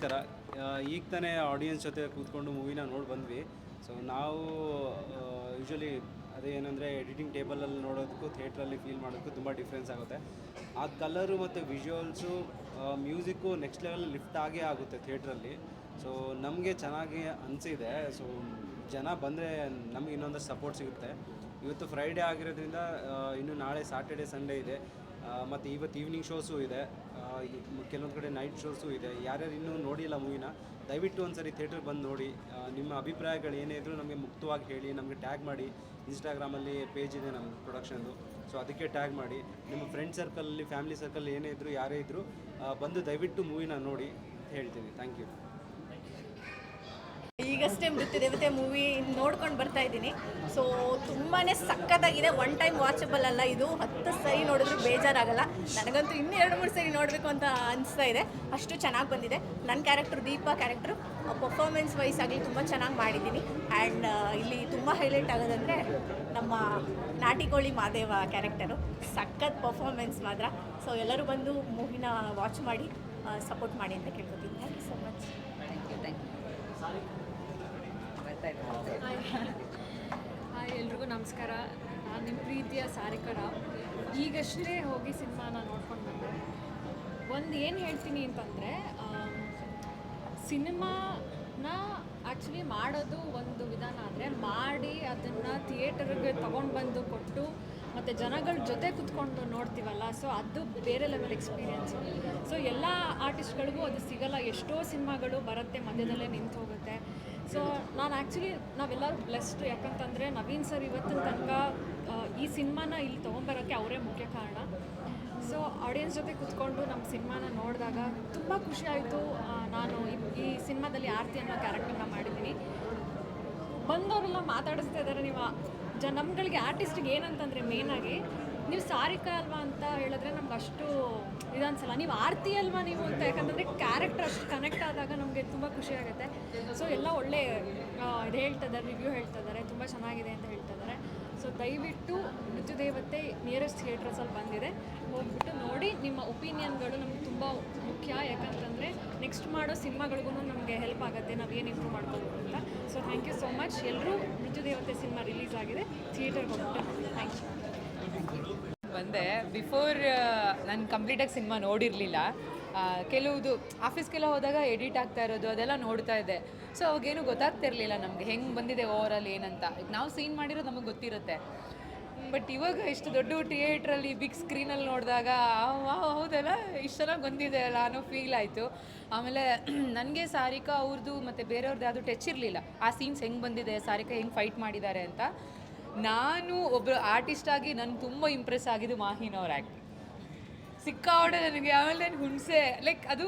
ನಮಸ್ಕಾರ. ಈಗ ತಾನೇ ಆಡಿಯನ್ಸ್ ಜೊತೆ ಕೂತ್ಕೊಂಡು ಮೂವಿನ ನೋಡಿ ಬಂದ್ವಿ. ಸೊ ನಾವು ಯೂಶ್ವಲಿ ಅದೇ ಏನಂದರೆ ಎಡಿಟಿಂಗ್ ಟೇಬಲಲ್ಲಿ ನೋಡೋದಕ್ಕೂ ಥಿಯೇಟ್ರಲ್ಲಿ ಫೀಲ್ ಮಾಡೋದಕ್ಕೂ ತುಂಬ ಡಿಫ್ರೆನ್ಸ್ ಆಗುತ್ತೆ. ಆ ಕಲರು ಮತ್ತು visuals, music next level lift ಆಗೇ ಆಗುತ್ತೆ ಥಿಯೇಟ್ರಲ್ಲಿ. ಸೊ ನಮಗೆ ಚೆನ್ನಾಗಿ ಅನಿಸಿದೆ. ಸೊ ಜನ ಬಂದರೆ ನಮ್ಗೆ ಇನ್ನೊಂದಷ್ಟು ಸಪೋರ್ಟ್ ಸಿಗುತ್ತೆ. ಇವತ್ತು ಫ್ರೈಡೇ ಆಗಿರೋದ್ರಿಂದ ಇನ್ನು ನಾಳೆ ಸಾಟರ್ಡೆ ಸಂಡೇ ಇದೆ, ಮತ್ತು ಇವತ್ತು ಈವ್ನಿಂಗ್ ಶೋಸು ಇದೆ, ಕೆಲವೊಂದು ಕಡೆ ನೈಟ್ ಶೋಸು ಇದೆ. ಯಾರ್ಯಾರು ಇನ್ನೂ ನೋಡಿಲ್ಲ ಮೂವಿನ, ದಯವಿಟ್ಟು ಒಂದು ಸರಿ ಥಿಯೇಟ್ರಿಗೆ ಬಂದು ನೋಡಿ. ನಿಮ್ಮ ಅಭಿಪ್ರಾಯಗಳು ಏನೇ ಇದ್ದರೂ ನಮಗೆ ಮುಕ್ತವಾಗಿ ಹೇಳಿ, ನಮಗೆ ಟ್ಯಾಗ್ ಮಾಡಿ. ಇನ್ಸ್ಟಾಗ್ರಾಮಲ್ಲಿ ಪೇಜ್ ಇದೆ ನಮ್ಮ ಪ್ರೊಡಕ್ಷನ್ದು, ಸೊ ಅದಕ್ಕೆ ಟ್ಯಾಗ್ ಮಾಡಿ. ನಿಮ್ಮ ಫ್ರೆಂಡ್ ಸರ್ಕಲಲ್ಲಿ, ಫ್ಯಾಮಿಲಿ ಸರ್ಕಲ್ ಏನೇ ಇದ್ದರೂ, ಯಾರೇ ಇದ್ದರೂ ಬಂದು ದಯವಿಟ್ಟು ಮೂವಿನ ನೋಡಿ ಹೇಳ್ತೀನಿ. Thank you. ಈಗಷ್ಟೇ ಮೃತ್ಯುದೇವತೆ ಮೂವಿ ನೋಡ್ಕೊಂಡು ಬರ್ತಾ ಇದ್ದೀನಿ. ಸೊ ತುಂಬಾ ಸಖತ್ತಾಗಿದೆ. ಒನ್ ಟೈಮ್ ವಾಚಬಲ್ ಅಲ್ಲ ಇದು. 10 ಸರಿ ನೋಡಿದ್ರು ಬೇಜಾರಾಗಲ್ಲ. ನನಗಂತೂ ಇನ್ನೂ 2-3 ಸರಿ ನೋಡಬೇಕು ಅಂತ ಅನಿಸ್ತಾ ಇದೆ, ಅಷ್ಟು ಚೆನ್ನಾಗಿ ಬಂದಿದೆ. ನನ್ನ character Deepa character performance wise ಆಗಲಿ ತುಂಬ ಚೆನ್ನಾಗಿ ಮಾಡಿದ್ದೀನಿ. ಆ್ಯಂಡ್ ಇಲ್ಲಿ ತುಂಬ ಹೈಲೈಟ್ ಆಗೋದಂದರೆ ನಮ್ಮ ನಾಟಿಕೋಳಿ ಮಾದೇವ ಕ್ಯಾರೆಕ್ಟರು ಸಖತ್ ಪರ್ಫಾರ್ಮೆನ್ಸ್ ಮಾತ್ರ. ಸೊ ಎಲ್ಲರೂ ಬಂದು ಮೂವಿನ ವಾಚ್ ಮಾಡಿ ಸಪೋರ್ಟ್ ಮಾಡಿ ಅಂತ ಕೇಳ್ಕೊತೀನಿ. Thank you so much. Hi ಎಲ್ರಿಗೂ ನಮಸ್ಕಾರ. ನಾನು ನಿಮ್ಮ ಪ್ರೀತಿಯ ಸಾರಿಕಾ ರಾವ್. ಈಗಷ್ಟೇ ಹೋಗಿ ಸಿನಿಮಾನ ನೋಡ್ಕೊಂಡು ಬಂದೆ. ಒಂದು ಏನು ಹೇಳ್ತೀನಿ ಅಂತಂದರೆ, ಸಿನಿಮಾನ ಆ್ಯಕ್ಚುಲಿ ಮಾಡೋದು ಒಂದು ವಿಧಾನ ಆದರೆ, ಮಾಡಿ ಅದನ್ನು ಥಿಯೇಟರ್ಗೆ ತೊಗೊಂಡು ಬಂದು ಕೊಟ್ಟು ಮತ್ತು ಜನಗಳ ಜೊತೆ ಕುತ್ಕೊಂಡು ನೋಡ್ತೀವಲ್ಲ, ಸೊ ಅದು ಬೇರೆ ಲೆವೆಲ್ ಎಕ್ಸ್ಪೀರಿಯೆನ್ಸು. ಸೊ ಎಲ್ಲ ಆರ್ಟಿಸ್ಟ್ಗಳಿಗೂ ಅದು ಸಿಗಲ್ಲ. ಎಷ್ಟೋ ಸಿನಿಮಾಗಳು ಬರುತ್ತೆ, ಮಧ್ಯದಲ್ಲೇ ನಿಂತು ಹೋಗುತ್ತೆ. ಸೊ ನಾನು ಆ್ಯಕ್ಚುಲಿ ನಾವೆಲ್ಲರೂ ಬ್ಲೆಸ್ಡ್. ಯಾಕಂತಂದರೆ ನವೀನ್ ಸರ್ ಇವತ್ತಿನ ತನಕ ಈ ಸಿನಿಮಾನ ಇಲ್ಲಿ ತೊಗೊಂಬರೋಕ್ಕೆ ಅವರೇ ಮುಖ್ಯ ಕಾರಣ. ಸೊ ಆಡಿಯನ್ಸ್ ಜೊತೆ ಕುತ್ಕೊಂಡು ನಮ್ಮ ಸಿನಿಮಾನ ನೋಡಿದಾಗ ತುಂಬ ಖುಷಿ ಆಯಿತು. ನಾನು ಈ ಸಿನಿಮಾದಲ್ಲಿ ಆರತಿ ಅನ್ನೋ ಕ್ಯಾರೆಕ್ಟರ್ನ ಮಾಡಿದ್ದೀನಿ. ಬಂದವರೆಲ್ಲ ಮಾತಾಡಿಸ್ತಾ ಇದ್ದಾರೆ. ನೀವು ನಮ್ಗಳಿಗೆ ಆರ್ಟಿಸ್ಟಿಗೆ ಏನಂತಂದರೆ ಮೇಯ್ನಾಗಿ ನೀವು ಸಾರಿಕಾ ಅಲ್ವಾ ಅಂತ ಹೇಳಿದ್ರೆ ನಮ್ಗೆ ಅಷ್ಟು ಇದನ್ಸಲ್ಲ, ನೀವು ಆರತಿ ಅಲ್ವಾ ನೀವು ಅಂತ. ಯಾಕಂತಂದರೆ ಕ್ಯಾರೆಕ್ಟರ್ ಅಷ್ಟು ಕನೆಕ್ಟ್ ಆದಾಗ ನಮಗೆ ತುಂಬ ಖುಷಿ ಆಗುತ್ತೆ. ಸೊ ಎಲ್ಲ ಒಳ್ಳೆ ಇದು ಹೇಳ್ತಾ ಇದ್ದಾರೆ, ರಿವ್ಯೂ ಹೇಳ್ತಾ ಇದ್ದಾರೆ, ತುಂಬ ಚೆನ್ನಾಗಿದೆ ಅಂತ ಹೇಳ್ತಾ ಇದ್ದಾರೆ. ಸೊ ದಯವಿಟ್ಟು ಮೃತ್ಯುದೇವತೆ ನಿಯರೆಸ್ಟ್ ಥಿಯೇಟರ್ಸಲ್ಲಿ ಬಂದಿದೆ, ಹೋಗ್ಬಿಟ್ಟು ನೋಡಿ. ನಿಮ್ಮ ಒಪಿನಿಯನ್ಗಳು ನಮ್ಗೆ ತುಂಬ ಮುಖ್ಯ. ಯಾಕಂತಂದರೆ ನೆಕ್ಸ್ಟ್ ಮಾಡೋ ಸಿನಿಮಾಗಳಿಗೂ ನಮಗೆ ಹೆಲ್ಪ್ ಆಗುತ್ತೆ, ನಾವೇನು ಇಂಪ್ರೂವ್ ಮಾಡ್ಕೋಬೇಕು ಅಂತ. So thank you so much. ಎಲ್ಲರೂ ಮೃತ್ಯುದೇವತೆ ಸಿನಿಮಾ ರಿಲೀಸ್ ಆಗಿದೆ, ಥಿಯೇಟರ್ಗೆ ಹೋಗ್ಬಿಟ್ಟು ಥ್ಯಾಂಕ್ ಯು. ಬಂದೆ. ಬಿಫೋರ್ ನಾನು ಕಂಪ್ಲೀಟಾಗಿ ಸಿನಿಮಾ ನೋಡಿರಲಿಲ್ಲ. ಕೆಲವುದು ಆಫೀಸ್ಗೆಲ್ಲ ಹೋದಾಗ ಎಡಿಟ್ ಆಗ್ತಾ ಇರೋದು ಅದೆಲ್ಲ ನೋಡ್ತಾ ಇದ್ದೆ. ಸೊ ಅವಾಗೇನು ಗೊತ್ತಾಗ್ತಿರ್ಲಿಲ್ಲ ನಮಗೆ ಹೆಂಗೆ ಬಂದಿದೆ ಓವರಾಲ್ ಏನಂತ. ಈಗ ನಾವು ಸೀನ್ ಮಾಡಿರೋದು ನಮಗೆ ಗೊತ್ತಿರುತ್ತೆ. ಬಟ್ ಇವಾಗ ಇಷ್ಟು ದೊಡ್ಡ ಥಿಯೇಟ್ರಲ್ಲಿ ಬಿಗ್ ಸ್ಕ್ರೀನಲ್ಲಿ ನೋಡಿದಾಗ ಹೌದಲ್ಲ, ಇಷ್ಟು ಚೆನ್ನಾಗಿ ಬಂದಿದೆ ಅಲ್ಲ ಅನ್ನೋ ಫೀಲ್ ಆಯಿತು. ಆಮೇಲೆ ನನಗೆ ಸಾರಿಕಾ ಅವ್ರದ್ದು ಮತ್ತು ಬೇರೆಯವ್ರದ್ದು ಯಾವುದು ಟಚ್ ಇರಲಿಲ್ಲ. ಆ ಸೀನ್ಸ್ ಹೆಂಗೆ ಬಂದಿದೆ, ಸಾರಿಕಾ ಹೆಂಗೆ ಫೈಟ್ ಮಾಡಿದ್ದಾರೆ ಅಂತ. ನಾನು ಒಬ್ಬರು ಆರ್ಟಿಸ್ಟಾಗಿ ನನಗೆ ತುಂಬ ಇಂಪ್ರೆಸ್ ಆಗಿದ್ದು ಮಾಹಿನ್ ಅವ್ರ ಆ್ಯಕ್ಟಿಂಗ್ ಸಿಕ್ಕಾವಡೆ ನನಗೆ. ಆಮೇಲೆ ಹುಣಸೆ ಲೈಕ್ ಅದು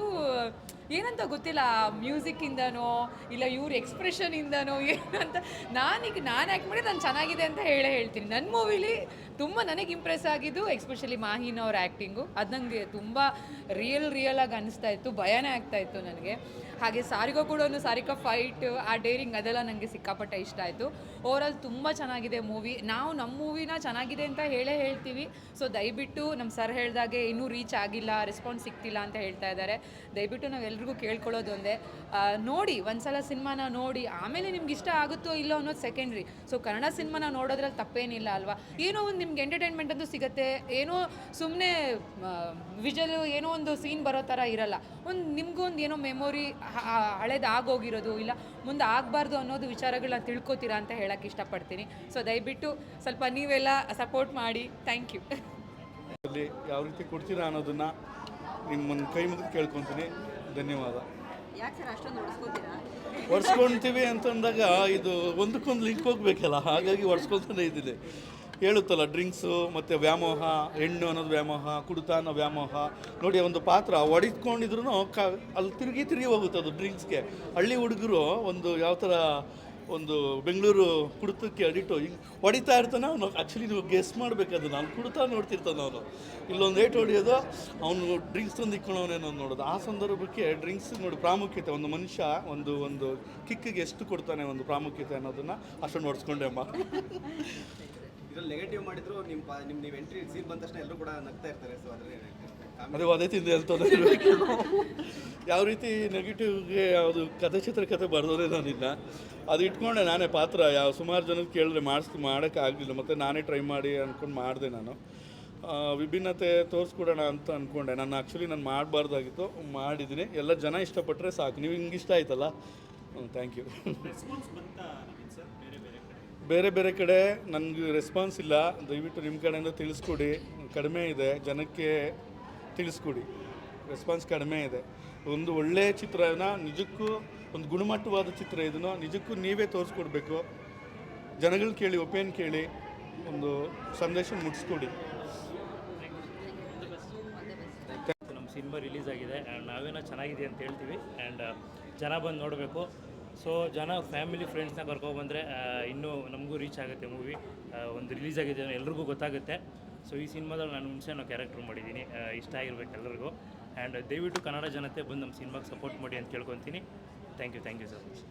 ಏನಂತ ಗೊತ್ತಿಲ್ಲ, ಮ್ಯೂಸಿಕ್ಕಿಂದನೋ ಇಲ್ಲ ಇವ್ರ ಎಕ್ಸ್ಪ್ರೆಷನಿಂದನೋ ಏನಂತ. ನಾನೀಗ ನಾನು ಆ್ಯಕ್ಟ್ ಮಾಡಿ ನಾನು ಚೆನ್ನಾಗಿದೆ ಅಂತ ಹೇಳ್ತೀನಿ. ನನ್ನ ಮೂವಿಲಿ ತುಂಬ ನನಗೆ ಇಂಪ್ರೆಸ್ ಆಗಿದ್ದು ಎಕ್ಸ್ಪೆಷಲಿ ಮಾಹಿನ್ ಅವ್ರ ಆ್ಯಕ್ಟಿಂಗು. ಅದು ನನಗೆ ತುಂಬ ರಿಯಲ್ ಆಗಿ ಅನಿಸ್ತಾ ಇತ್ತು, ಭಯನೇ ಆಗ್ತಾಯಿತ್ತು ನನಗೆ. ಹಾಗೆ ಸಾರಿಕಾ ಕೂಡ ಸಾರಿಕಾ ಫೈಟ್, ಆ ಡೇರಿಂಗ್ ಅದೆಲ್ಲ ನನಗೆ ಸಿಕ್ಕಾಪಟ್ಟೆ ಇಷ್ಟ ಆಯಿತು. ಓವರಾಲ್ ತುಂಬ ಚೆನ್ನಾಗಿದೆ ಮೂವಿ. ನಾವು ನಮ್ಮ ಮೂವಿನ ಚೆನ್ನಾಗಿದೆ ಅಂತ ಹೇಳ್ತೀವಿ. ಸೊ ದಯವಿಟ್ಟು ನಮ್ಮ ಸರ್ ಹೇಳಿದಾಗೆ ಇನ್ನೂ ರೀಚ್ ಆಗಿಲ್ಲ, ರೆಸ್ಪಾನ್ಸ್ ಸಿಗ್ತಿಲ್ಲ ಅಂತ ಹೇಳ್ತಾ ಇದ್ದಾರೆ. ದಯವಿಟ್ಟು ನಾವು ಎಲ್ರಿಗೂ ಕೇಳ್ಕೊಳ್ಳೋದು ಒಂದೇ, ನೋಡಿ ಒಂದ್ಸಲ ಸಿನಿಮಾನ ನೋಡಿ, ಆಮೇಲೆ ನಿಮ್ಗೆ ಇಷ್ಟ ಆಗುತ್ತೋ ಇಲ್ಲೋ ಅನ್ನೋದು ಸೆಕೆಂಡ್ರಿ. ಸೊ ಕನ್ನಡ ಸಿನಿಮಾನ ನೋಡೋದ್ರಲ್ಲಿ ತಪ್ಪೇನಿಲ್ಲ ಅಲ್ವಾ. ಏನೋ ಒಂದು ನಿಮ್ಗೆ ಎಂಟರ್ಟೈನ್ಮೆಂಟ್ ಅಂತೂ ಸಿಗುತ್ತೆ. ಏನೋ ಸುಮ್ಮನೆ ವಿಜುವಲ್ ಏನೋ ಒಂದು ಸೀನ್ ಬರೋ ಥರ ಇರಲ್ಲ. ನಿಮಗೂ ಒಂದು ಏನೋ ಮೆಮೊರಿ ಹಳೇದು ಆಗೋಗಿರೋದು ಇಲ್ಲ ಮುಂದೆ ಆಗಬಾರ್ದು ಅನ್ನೋದು ವಿಚಾರಗಳನ್ನ ತಿಳ್ಕೊತೀರಾ ಅಂತ ಹೇಳೋಕ್ಕೆ ಇಷ್ಟಪಡ್ತೀನಿ. ಸೊ ದಯವಿಟ್ಟು ಸ್ವಲ್ಪ ನೀವೆಲ್ಲ ಸಪೋರ್ಟ್ ಮಾಡಿ. Thank you. ಯಾವ ರೀತಿ ಕೊಡ್ತೀರಾ ಅನ್ನೋದನ್ನು ನಿಮ್ಮನ್ನು ಕೈ ಮುಗಿದು ಕೇಳ್ಕೊತೀನಿ. ಧನ್ಯವಾದ. ಯಾಕೆ ಸರ್ ಅಷ್ಟೊಂದು ಒಡ್ಸ್ಕೊಳ್ತೀವಿ ಅಂತಂದಾಗ ಇದು ಒಂದಕ್ಕೊಂದು ಲಿಂಕ್ ಹೋಗ್ಬೇಕಲ್ಲ, ಹಾಗಾಗಿ ಒಡ್ಸ್ಕೊಳ್ತಾನೆ ಇದ್ದಿದೆ. ಹೇಳುತ್ತಲ್ಲ, ಡ್ರಿಂಕ್ಸು ಮತ್ತು ವ್ಯಾಮೋಹ, ಹೆಣ್ಣು ಅನ್ನೋದು ವ್ಯಾಮೋಹ, ಕುಡಿತ ಅನ್ನೋ ವ್ಯಾಮೋಹ. ನೋಡಿ, ಒಂದು ಪಾತ್ರ ಹೊಡಿದ್ಕೊಂಡಿದ್ರು ಅಲ್ಲಿ ತಿರುಗಿ ಹೋಗುತ್ತೆ ಅದು ಡ್ರಿಂಕ್ಸ್ಗೆ. ಹಳ್ಳಿ ಹುಡುಗರು ಒಂದು ಯಾವ ಥರ ಒಂದು ಬೆಂಗಳೂರು ಕುಡಿತಕ್ಕೆ ಅಡಿಟು ಹಿಂಗೆ ಹೊಡಿತಾ ಇರ್ತಾನೆ ಅವನು. ಆ್ಯಕ್ಚುಲಿ ನೀವು ಗೆಸ್ ಮಾಡಬೇಕದು, ನಾನು ಕುಡಿತಾ ನೋಡ್ತಿರ್ತಾನೆ ಅವನು. ಇಲ್ಲೊಂದು ಏಟ್ ಹೊಡಿಯೋದು, ಅವನು ಡ್ರಿಂಕ್ಸ್ ತಂದು ಇಕ್ಕೊಳವನೇನೋ ನೋಡೋದು. ಆ ಸಂದರ್ಭಕ್ಕೆ ಡ್ರಿಂಕ್ಸ್ ನೋಡಿ ಪ್ರಾಮುಖ್ಯತೆ, ಒಂದು ಮನುಷ್ಯ ಒಂದು ಕಿಕ್ಕಿಗೆ ಎಷ್ಟು ಕೊಡ್ತಾನೆ ಒಂದು ಪ್ರಾಮುಖ್ಯತೆ ಅನ್ನೋದನ್ನು ಅಷ್ಟೊಂದು ನೋಡಿಸ್ಕೊಂಡೆ ಅಮ್ಮ. ಇದ್ರಲ್ಲಿ ನೆಗೆಟಿವ್ ಮಾಡಿದ್ರು ನೀವು ಎಂಟ್ರಿ ಸೀನ್ ಬಂದ ತಕ್ಷಣ ಎಲ್ಲರೂ ಕೂಡ ನಗ್ತಾ ಇರ್ತಾರೆ. ಸೊ ಅದ್ರಲ್ಲಿ ಅದೇ ಒದೆ ತಿಂದೆ ಅಂತಂದ್ರೆ ಇರಬೇಕು. ಯಾವ ರೀತಿ ನೆಗೆಟಿವ್ಗೆ ಯಾವುದು ಕಥೆ ಚಿತ್ರಕಥೆ ಬರೆದೋದೇ ನಾನಿಲ್ಲ, ಅದು ಇಟ್ಕೊಂಡೆ ನಾನೇ ಪಾತ್ರ. ಸುಮಾರು ಜನಕ್ಕೆ ಕೇಳಿದ್ರೆ ಮಾಡೋಕ್ಕಾಗಲಿಲ್ಲ, ಮತ್ತು ನಾನೇ ಟ್ರೈ ಮಾಡಿ ಅಂದ್ಕೊಂಡು ಮಾಡಿದೆ ನಾನು. ವಿಭಿನ್ನತೆ ತೋರಿಸ್ಕೊಡೋಣ ಅಂತ ಅಂದ್ಕೊಂಡೆ. ನಾನು ಮಾಡಬಾರ್ದಾಗಿತ್ತು, ಮಾಡಿದ್ದೀನಿ. ಎಲ್ಲ ಜನ ಇಷ್ಟಪಟ್ಟರೆ ಸಾಕು. ನೀವು ಹಿಂಗೆ ಇಷ್ಟ ಆಯ್ತಲ್ಲ, ಥ್ಯಾಂಕ್ ಯು. ಬೇರೆ ಬೇರೆ ಕಡೆ ನನಗೆ ರೆಸ್ಪಾನ್ಸ್ ಇಲ್ಲ, ದಯವಿಟ್ಟು ನಿಮ್ಮ ಕಡೆಯಿಂದ ತಿಳಿಸ್ಕೊಡಿ. ಕಡಿಮೆ ಇದೆ, ಜನಕ್ಕೆ ತಿಳಿಸ್ಕೊಡಿ. ರೆಸ್ಪಾನ್ಸ್ ಕಡಿಮೆ ಇದೆ. ಒಂದು ಒಳ್ಳೆಯ ಚಿತ್ರನ, ನಿಜಕ್ಕೂ ಒಂದು ಗುಣಮಟ್ಟವಾದ ಚಿತ್ರ ಇದನ್ನು ನಿಜಕ್ಕೂ ನೀವೇ ತೋರಿಸ್ಕೊಡ್ಬೇಕು. ಜನಗಳು ಕೇಳಿ, ಒಪಿನಿಯನ್ ಕೇಳಿ, ಒಂದು ಸಂದೇಶ ಮುಟ್ಟಿಸ್ಕೊಡಿ. ನಮ್ಮ ಸಿನಿಮಾ ರಿಲೀಸ್ ಆಗಿದೆ ಆ್ಯಂಡ್ ನಾವೇನೋ ಚೆನ್ನಾಗಿದೆ ಅಂತ ಹೇಳ್ತೀವಿ ಆ್ಯಂಡ್ ಜನ ಬಂದು ನೋಡಬೇಕು. ಸೊ ಜನ ಫ್ಯಾಮಿಲಿ ಫ್ರೆಂಡ್ಸ್ನ ಕರ್ಕೊಬಂದರೆ ಇನ್ನೂ ನಮಗೂ ರೀಚ್ ಆಗುತ್ತೆ ಮೂವಿ. ಒಂದು ರಿಲೀಸ್ ಆಗಿದೆ ಎಲ್ರಿಗೂ ಗೊತ್ತಾಗುತ್ತೆ. ಸೊ ಈ ಸಿನಿಮಾದಲ್ಲಿ ನಾನು ಹುಣಸೆನೋ ಕ್ಯಾರೆಕ್ಟರ್ ಮಾಡಿದ್ದೀನಿ, ಇಷ್ಟ ಆಗಿರ್ಬೇಕು ಎಲ್ಲರಿಗೂ. ಆ್ಯಂಡ್ ದಯವಿಟ್ಟು ಕನ್ನಡ ಜನತೆ ಬಂದು ನಮ್ಮ ಸಿನಿಮಾಗೆ ಸಪೋರ್ಟ್ ಮಾಡಿ ಅಂತ ಕೇಳ್ಕೊತೀನಿ. Thank you so much.